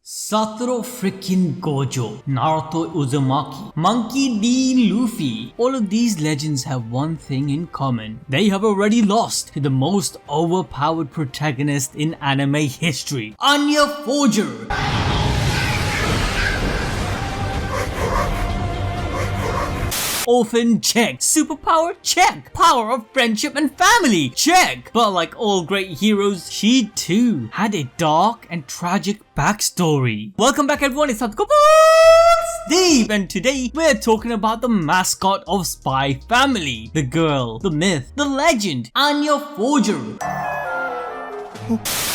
Satoru freaking Gojo, Naruto Uzumaki, Monkey D. Luffy. All of these legends have one thing in common. They have already lost to the most overpowered protagonist in anime history, Anya Forger. Orphan, check. Superpower, check. Power of friendship and family, check. But like all great heroes, she too had a dark and tragic backstory. Welcome back everyone, it's time to go Steve, and today we're talking about the mascot of Spy Family, the girl, the myth, the legend, Anya Forger.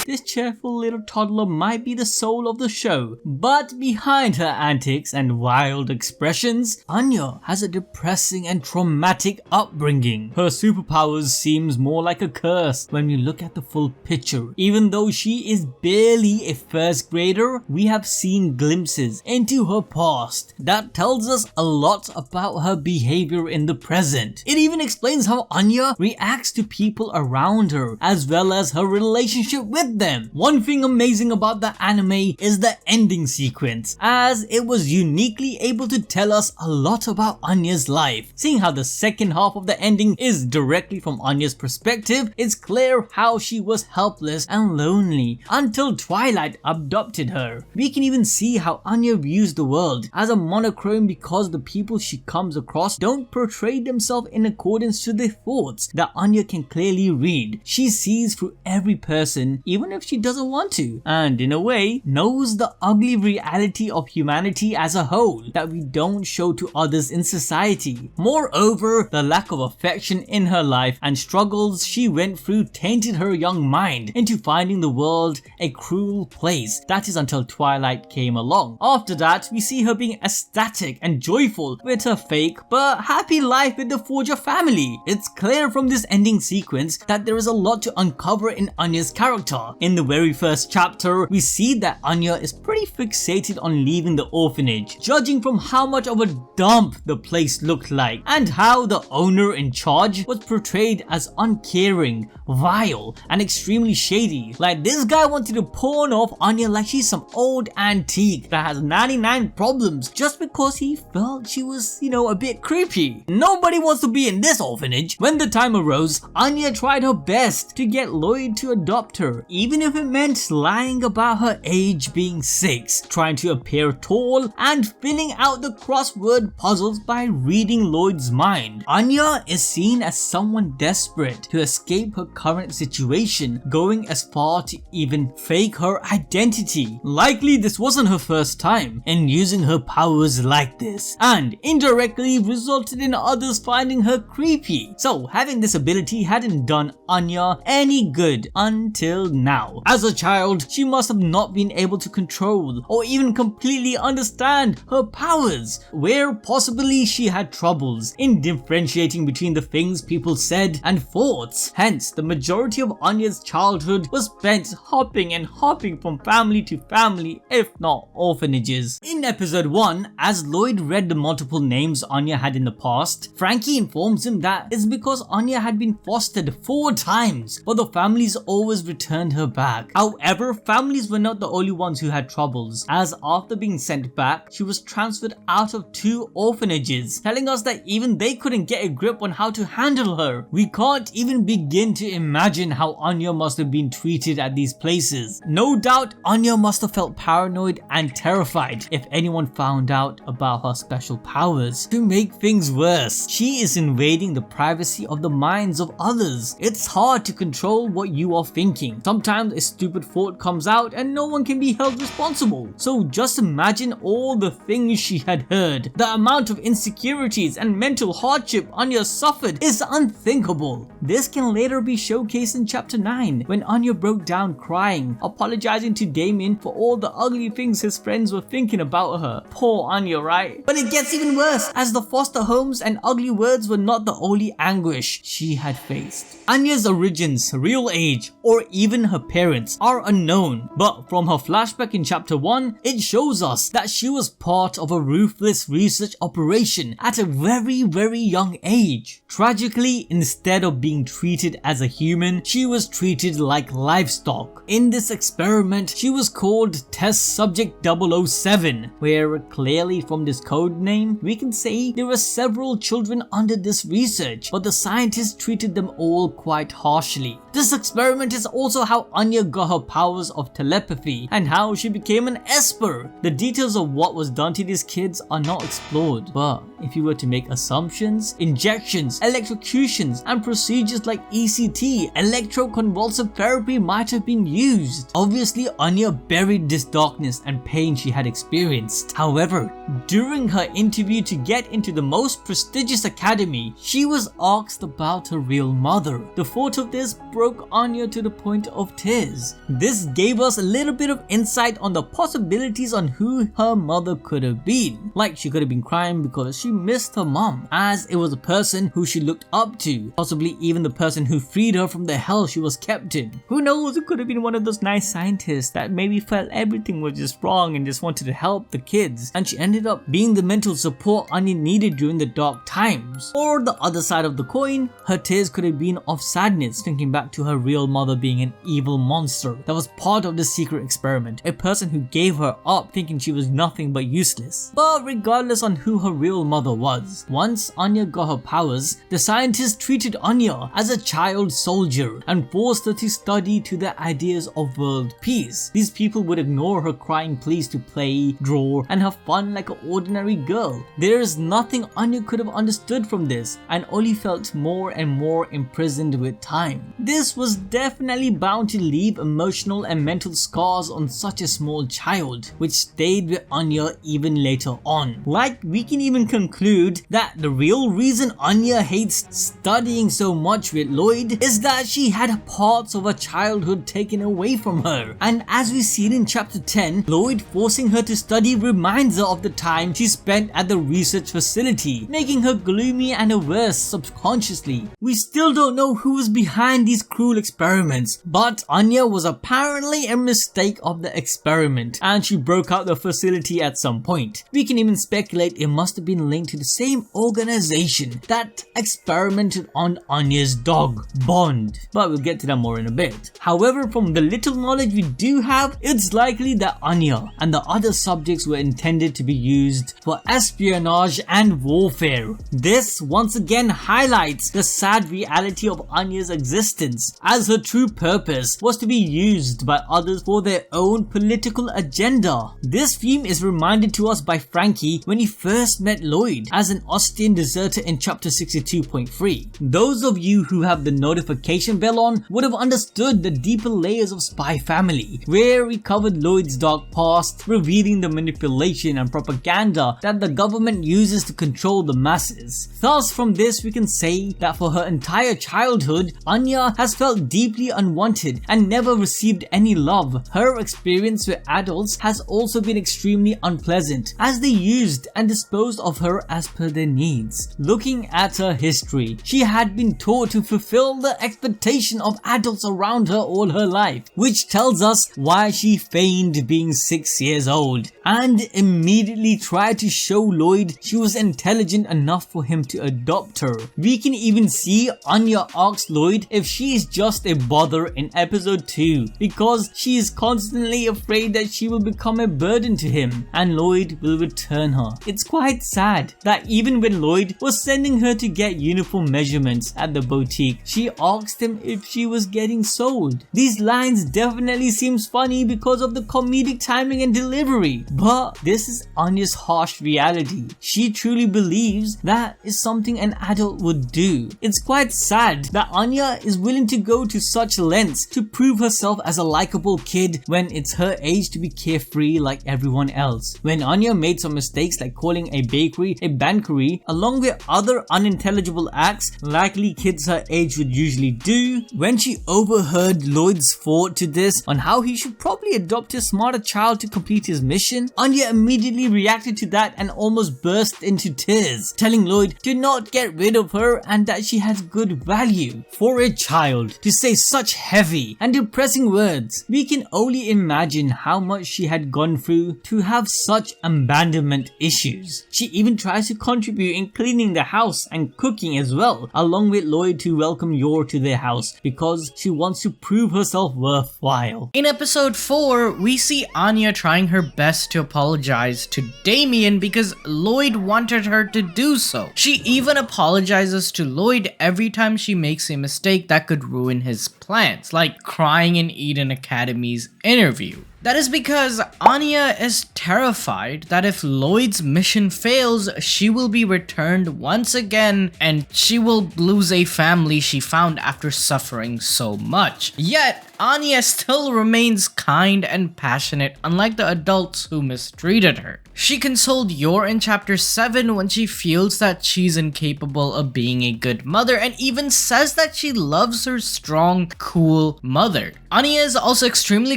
This cheerful little toddler might be the soul of the show, but behind her antics and wild expressions, Anya has a depressing and traumatic upbringing. Her superpowers seems more like a curse when you look at the full picture. Even though she is barely a first grader, we have seen glimpses into her past that tells us a lot about her behavior in the present. It even explains how Anya reacts to people around her, as well as her relationship with them. One thing amazing about the anime is the ending sequence, as it was uniquely able to tell us a lot about Anya's life. Seeing how the second half of the ending is directly from Anya's perspective, it's clear how she was helpless and lonely until Twilight abducted her. We can even see how Anya views the world as a monochrome because the people she comes across don't portray themselves in accordance to the thoughts that Anya can clearly read. She sees through every person even if she doesn't want to, and in a way knows the ugly reality of humanity as a whole that we don't show to others in society. Moreover, the lack of affection in her life and struggles she went through tainted her young mind into finding the world a cruel place. That is until Twilight came along. After that, we see her being ecstatic and joyful with her fake but happy life with the Forger family. It's clear from this ending sequence that there is a lot to uncover in Anya's character. In the very first chapter, we see that Anya is pretty fixated on leaving the orphanage, judging from how much of a dump the place looked like and how the owner in charge was portrayed as uncaring, vile, and extremely shady. Like, this guy wanted to pawn off Anya like she's some old antique that has 99 problems just because he felt she was, a bit creepy. Nobody wants to be in this orphanage. When the time arose, Anya tried her best to get Loid to adopt her, even if it meant lying about her age being 6, trying to appear tall, and filling out the crossword puzzles by reading Loid's mind. Anya is seen as someone desperate to escape her current situation, going as far to even fake her identity. Likely this wasn't her first time in using her powers like this, and indirectly resulted in others finding her creepy. So having this ability hadn't done Anya any good until now. As a child, she must have not been able to control or even completely understand her powers, where possibly she had troubles in differentiating between the things people said and thoughts. Hence, the majority of Anya's childhood was spent hopping and hopping from family to family, if not orphanages. In episode 1, as Loid read the multiple names Anya had in the past, Frankie informs him that it's because Anya had been fostered 4 times, but the families always returned her back. However, families were not the only ones who had troubles, as after being sent back, she was transferred out of 2 orphanages, telling us that even they couldn't get a grip on how to handle her. We can't even begin to imagine how Anya must have been treated at these places. No doubt Anya must have felt paranoid and terrified if anyone found out about her special powers. To make things worse, she is invading the privacy of the minds of others. It's hard to control what you are thinking. Sometimes a stupid thought comes out and no one can be held responsible. So just imagine all the things she had heard. The amount of insecurities and mental hardship Anya suffered is unthinkable. This can later be showcased in chapter 9 when Anya broke down crying, apologizing to Damien for all the ugly things his friends were thinking about her. Poor Anya, right? But it gets even worse, as the foster homes and ugly words were not the only anguish she had faced. Anya's origins, real age, or or even her parents are unknown. But from her flashback in chapter 1, it shows us that she was part of a ruthless research operation at a very young age. Tragically, instead of being treated as a human, she was treated like livestock. In this experiment, she was called Test Subject 007, where clearly from this code name, we can say there were several children under this research, but the scientists treated them all quite harshly. This experiment is also how Anya got her powers of telepathy and how she became an esper. The details of what was done to these kids are not explored, but if you were to make assumptions, injections, electrocutions, and procedures like ECT, electroconvulsive therapy might have been used. Obviously, Anya buried this darkness and pain she had experienced. However, during her interview to get into the most prestigious academy, she was asked about her real mother. The thought of this broke Anya to the point of tears. This gave us a little bit of insight on the possibilities on who her mother could have been. Like, she could have been crying because she missed her mom, as it was a person who she looked up to, possibly even the person who freed her from the hell she was kept in. Who knows, it could have been one of those nice scientists that maybe felt everything was just wrong and just wanted to help the kids, and she ended up being the mental support Anya needed during the dark times. Or the other side of the coin, her tears could have been of sadness, thinking back to her real mother being an evil monster that was part of the secret experiment, a person who gave her up thinking she was nothing but useless. But regardless on who her real mother was, once Anya got her powers, the scientists treated Anya as a child soldier and forced her to study to the ideas of world peace. These people would ignore her crying pleas to play, draw, and have fun like an ordinary girl. There is nothing Anya could have understood from this, and only felt more and more imprisoned with time. This was definitely bound to leave emotional and mental scars on such a small child, which stayed with Anya even later on. Like, we can even conclude that the real reason Anya hates studying so much with Loid is that she had parts of her childhood taken away from her. And as we see in chapter 10, Loid forcing her to study reminds her of the time she spent at the research facility, making her gloomy and aware subconsciously. We still don't know who was behind these cruel experiments, but Anya was apparently a mistake of the experiment, and she broke out the facility at some point. We can even speculate it must have been linked to the same organization that experimented on Anya's dog, Bond, but we'll get to that more in a bit. However, from the little knowledge we do have, it's likely that Anya and the other subjects were intended to be used for espionage and warfare. This once again highlights the sad reality of Anya's existence, as her true purpose was to be used by others for their own political agenda. This theme is reminded to us by Frankie when he first met Loid as an Austrian deserter in chapter 62.3. Those of you who have the notification bell on would have understood the deeper layers of Spy Family, where we covered Loid's dark past, revealing the manipulation and propaganda that the government uses to control the masses. Thus, from this we can say that for her entire childhood, Anya has felt deeply unwanted and never received any love. Her experience with adults has also been extremely unpleasant, as they used and disposed of her as per their needs. Looking at her history, she had been taught to fulfill the expectation of adults around her all her life, which tells us why she feigned being 6 years old and immediately tried to show Loid she was intelligent enough for him to adopt her. We can even see Anya asks Loid if she is just a bother in episode 2 because she is constantly afraid that she will become a burden to him and Loid will return her. It's quite sad that even when Loid was sending her to get uniform measurements at the boutique, she asked him if she was getting sold. These lines definitely seems funny because of the comedic timing and delivery, but this is Anya's harsh reality. She truly believes that is something an adult would do. It's quite sad that Anya is willing to go to such lengths to prove herself as a likable kid when it's her age to be carefree like everyone else. When Anya made some mistakes like calling a bakery a bankery, along with other unintelligible acts likely kids her age would usually do, when she overheard Loid's thought to this on how he should probably adopt a smarter child to complete his mission, Anya immediately reacted to that and almost burst into tears, telling Loid to not get rid of her and that she has good value. For a child to say such such heavy and depressing words. We can only imagine how much she had gone through to have such abandonment issues. She even tries to contribute in cleaning the house and cooking as well, along with Loid to welcome Yor to their house because she wants to prove herself worthwhile. In episode 4, we see Anya trying her best to apologize to Damien because Loid wanted her to do so. She even apologizes to Loid every time she makes a mistake that could ruin his plans, like crying in Eden Academy's interview. That is because Anya is terrified that if Loid's mission fails, she will be returned once again and she will lose a family she found after suffering so much. Yet, Anya still remains kind and passionate, unlike the adults who mistreated her. She consoled Yor in chapter 7 when she feels that she's incapable of being a good mother and even says that she loves her strong, cool mother. Anya is also extremely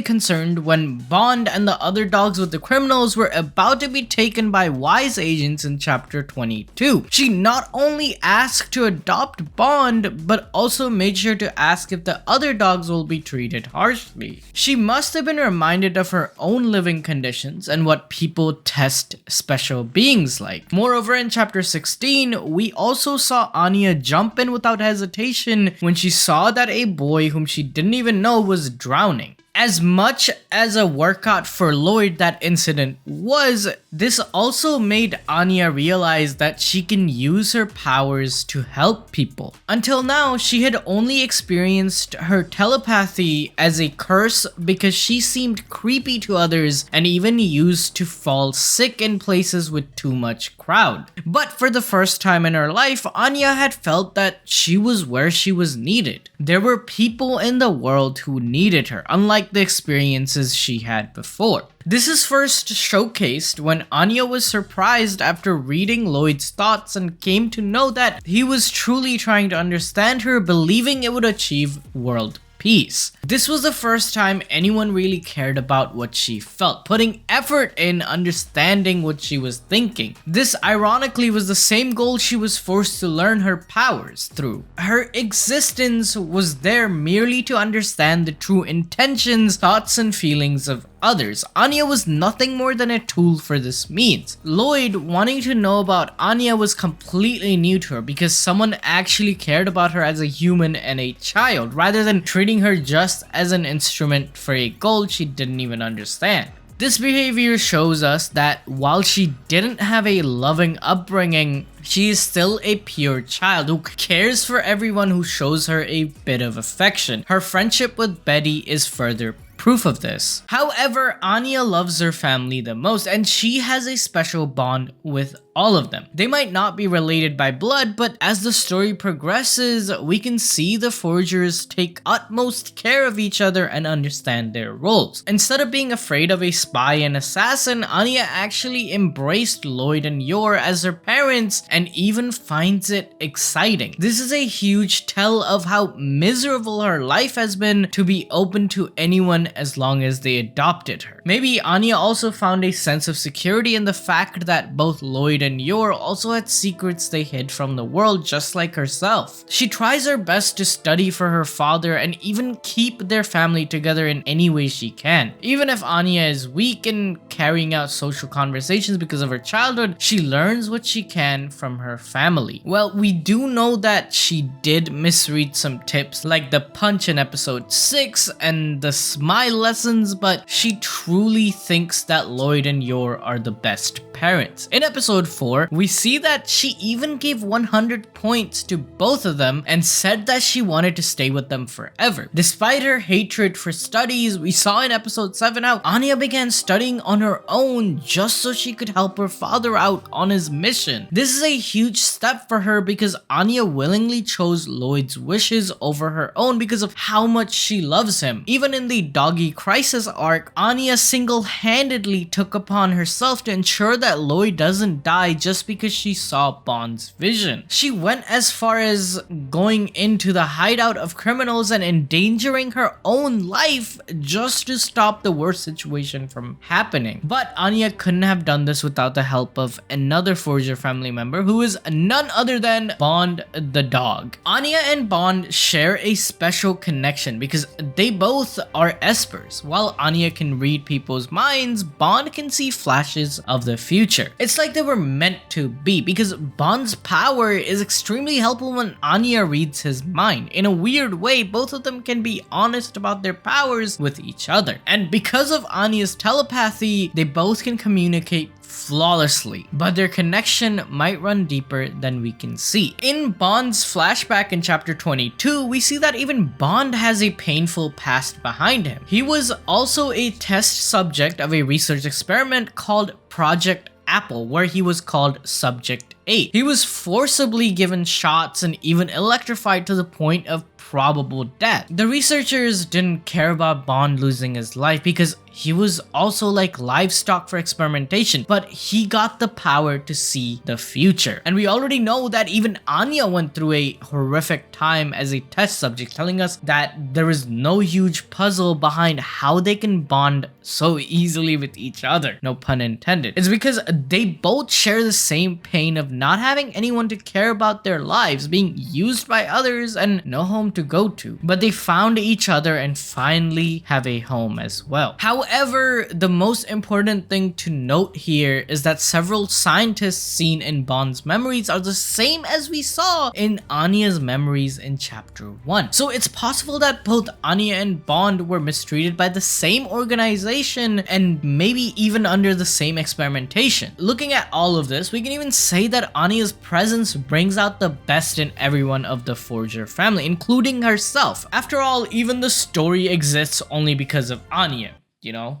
concerned when Bond and the other dogs with the criminals were about to be taken by wise agents in chapter 22. She not only asked to adopt Bond, but also made sure to ask if the other dogs will be treated harshly. She must have been reminded of her own living conditions and what people test special beings like. Moreover, in chapter 16, we also saw Anya jump in without hesitation when she saw that a boy whom she didn't even know was drowning. As much as a workout for Loid that incident was, this also made Anya realize that she can use her powers to help people. Until now, she had only experienced her telepathy as a curse because she seemed creepy to others and even used to fall sick in places with too much crowd. But for the first time in her life, Anya had felt that she was where she was needed. There were people in the world who needed her, unlike the experiences she had before. This is first showcased when Anya was surprised after reading Loid's thoughts and came to know that he was truly trying to understand her, believing it would achieve world peace. This was the first time anyone really cared about what she felt, putting effort in understanding what she was thinking. This ironically was the same goal she was forced to learn her powers through. Her existence was there merely to understand the true intentions, thoughts, and feelings of others. Anya was nothing more than a tool for this means. Loid wanting to know about Anya was completely new to her because someone actually cared about her as a human and a child, rather than treating her just as an instrument for a goal she didn't even understand. This behavior shows us that while she didn't have a loving upbringing, she is still a pure child who cares for everyone who shows her a bit of affection. Her friendship with Betty is further proof of this. However, Anya loves her family the most and she has a special bond with all of them. They might not be related by blood, but as the story progresses, we can see the Forgers take utmost care of each other and understand their roles. Instead of being afraid of a spy and assassin, Anya actually embraced Loid and Yor as her parents and even finds it exciting. This is a huge tell of how miserable her life has been to be open to anyone as long as they adopted her. Maybe Anya also found a sense of security in the fact that both Loid and Yor also had secrets they hid from the world just like herself. She tries her best to study for her father and even keep their family together in any way she can. Even if Anya is weak in carrying out social conversations because of her childhood, she learns what she can from her family. Well, we do know that she did misread some tips like the punch in episode 6 and the smile lessons, but she truly thinks that Loid and Yor are the best parents. In episode 4, we see that she even gave 100 points to both of them and said that she wanted to stay with them forever. Despite her hatred for studies, we saw in episode 7 how Anya began studying on her own just so she could help her father out on his mission. This is a huge step for her because Anya willingly chose Loid's wishes over her own because of how much she loves him. Even in the Doggy Crisis arc, Anya single-handedly took upon herself to ensure that Loid doesn't die die just because she saw Bond's vision. She went as far as going into the hideout of criminals and endangering her own life just to stop the worst situation from happening. But Anya couldn't have done this without the help of another Forger family member who is none other than Bond the dog. Anya and Bond share a special connection because they both are espers. While Anya can read people's minds, Bond can see flashes of the future. It's like they were meant to be because Bond's power is extremely helpful when Anya reads his mind. In a weird way, both of them can be honest about their powers with each other. And because of Anya's telepathy, they both can communicate flawlessly, but their connection might run deeper than we can see. In Bond's flashback in chapter 22, we see that even Bond has a painful past behind him. He was also a test subject of a research experiment called Project Apple, where he was called Subject 8. He was forcibly given shots and even electrified to the point of probable death. The researchers didn't care about Bond losing his life because he was also like livestock for experimentation, but he got the power to see the future. And we already know that even Anya went through a horrific time as a test subject, telling us that there is no huge puzzle behind how they can bond so easily with each other. No pun intended. It's because they both share the same pain of not having anyone to care about their lives, being used by others and no home to go to. But they found each other and finally have a home as well. However, the most important thing to note here is that several scientists seen in Bond's memories are the same as we saw in Anya's memories in chapter 1. So it's possible that both Anya and Bond were mistreated by the same organization and maybe even under the same experimentation. Looking at all of this, we can even say that Anya's presence brings out the best in everyone of the Forger family, including herself. After all, even the story exists only because of Anya. You know,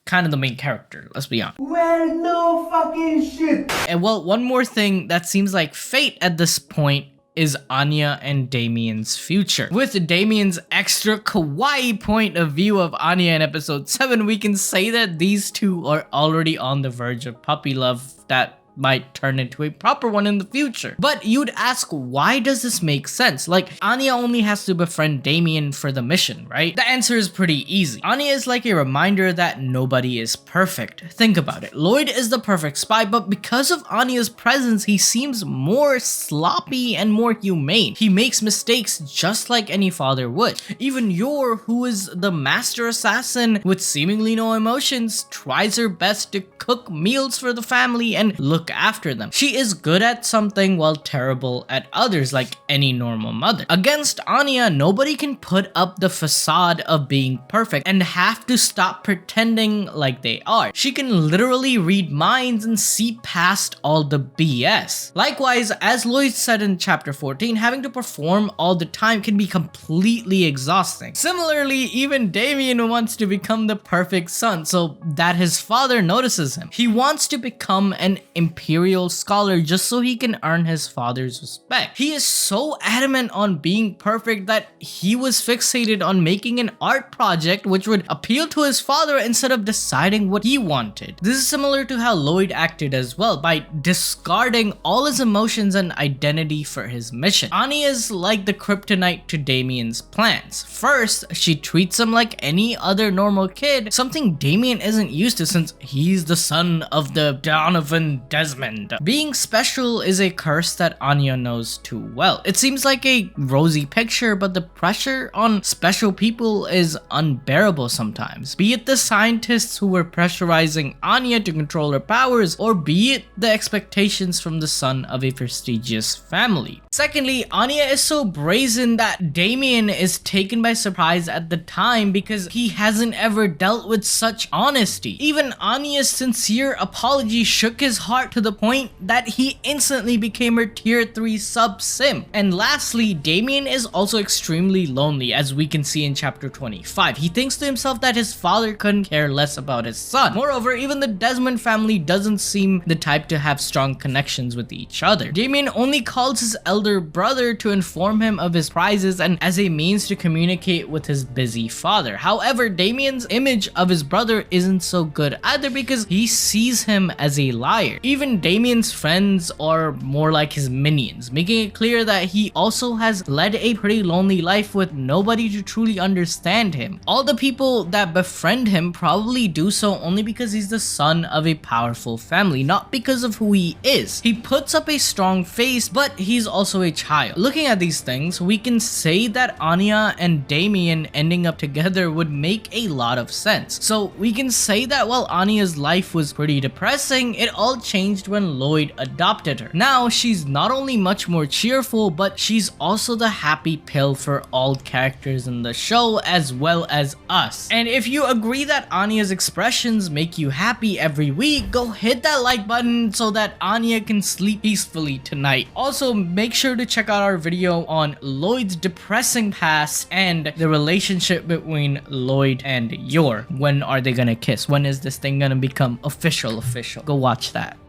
kind of the main character, let's be honest. Well, no fucking shit. And well, one more thing that seems like fate at this point is Anya and Damien's future. With Damien's extra kawaii point of view of Anya in episode 7, we can say that these two are already on the verge of puppy love that might turn into a proper one in the future. But you'd ask, why does this make sense? Like, Anya only has to befriend Damien for the mission, right? The answer is pretty easy. Anya is like a reminder that nobody is perfect. Think about it. Loid is the perfect spy, but because of Anya's presence, he seems more sloppy and more humane. He makes mistakes just like any father would. Even Yor, who is the master assassin with seemingly no emotions, tries her best to cook meals for the family and look after them. She is good at something while terrible at others, like any normal mother. Against Anya, nobody can put up the facade of being perfect and have to stop pretending like they are. She can literally read minds and see past all the BS. Likewise, as Loid said in chapter 14, having to perform all the time can be completely exhausting. Similarly, even Damien wants to become the perfect son so that his father notices him. He wants to become an imperial scholar just so he can earn his father's respect. He is so adamant on being perfect that he was fixated on making an art project which would appeal to his father instead of deciding what he wanted. This is similar to how Loid acted as well, by discarding all his emotions and identity for his mission. Anya is like the kryptonite to Damien's plans. First, she treats him like any other normal kid, something Damien isn't used to since he's the son of the Donovan Desmond. Being special is a curse that Anya knows too well. It seems like a rosy picture, but the pressure on special people is unbearable sometimes. Be it the scientists who were pressurizing Anya to control her powers, or be it the expectations from the son of a prestigious family. Secondly, Anya is so brazen that Damien is taken by surprise at the time because he hasn't ever dealt with such honesty. Even Anya's sincere apology shook his heart to the point that he instantly became her tier 3 sub-sim. And lastly, Damien is also extremely lonely, as we can see in chapter 25. He thinks to himself that his father couldn't care less about his son. Moreover, even the Desmond family doesn't seem the type to have strong connections with each other. Damien only calls his elder brother to inform him of his prizes and as a means to communicate with his busy father. However, Damien's image of his brother isn't so good either because he sees him as a liar. Even even Damien's friends are more like his minions, making it clear that he also has led a pretty lonely life with nobody to truly understand him. All the people that befriend him probably do so only because he's the son of a powerful family, not because of who he is. He puts up a strong face, but he's also a child. Looking at these things, we can say that Anya and Damien ending up together would make a lot of sense. So we can say that while Anya's life was pretty depressing, it all changed when Loid adopted her. Now she's not only much more cheerful, but she's also the happy pill for all characters in the show as well as us. And if you agree that Anya's expressions make you happy every week, go hit that like button so that Anya can sleep peacefully tonight. Also, make sure to check out our video on Loid's depressing past and the relationship between Loid and Yor. When are they gonna kiss? When is this thing gonna become official? Go watch that.